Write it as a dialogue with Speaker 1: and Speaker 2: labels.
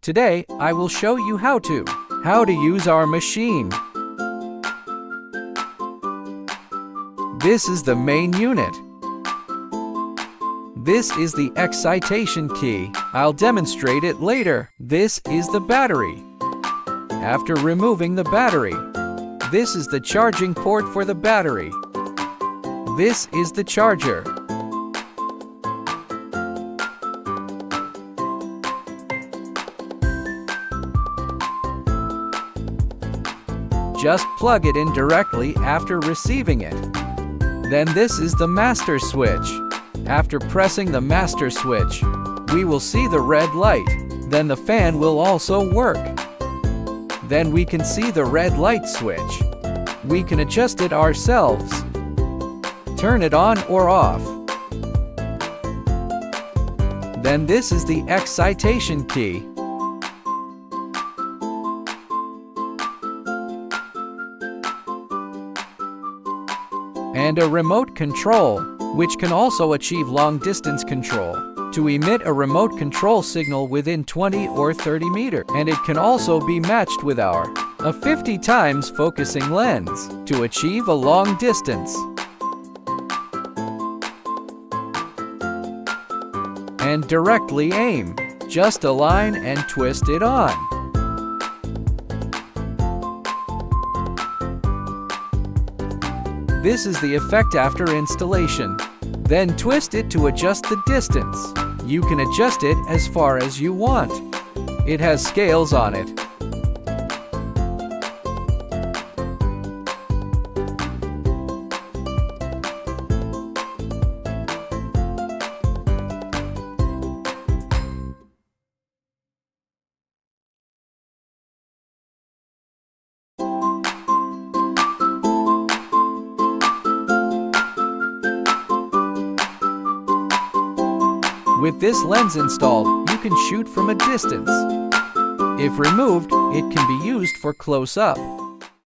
Speaker 1: Today, I will show you how to use our machine. This is the main unit. This is the excitation key. I'll demonstrate it later. This is the battery. After removing the battery, this is the charging port for the battery. This is the charger. Just plug it in directly after receiving it. Then this is the master switch. After pressing the master switch, we will see the red light. Then the fan will also work. Then we can see the red light switch. We can adjust it ourselves. Turn it on or off. Then this is the excitation key. And a remote control, which can also achieve long-distance control, to emit a remote control signal within 20 or 30 meters. And it can also be matched with a 50 times focusing lens to achieve a long distance. And directly aim. Just align and twist it on. This is the effect after installation. Then twist it to adjust the distance. You can adjust it as far as you want. It has scales on it. With this lens installed, you can shoot from a distance. If removed, it can be used for close-up.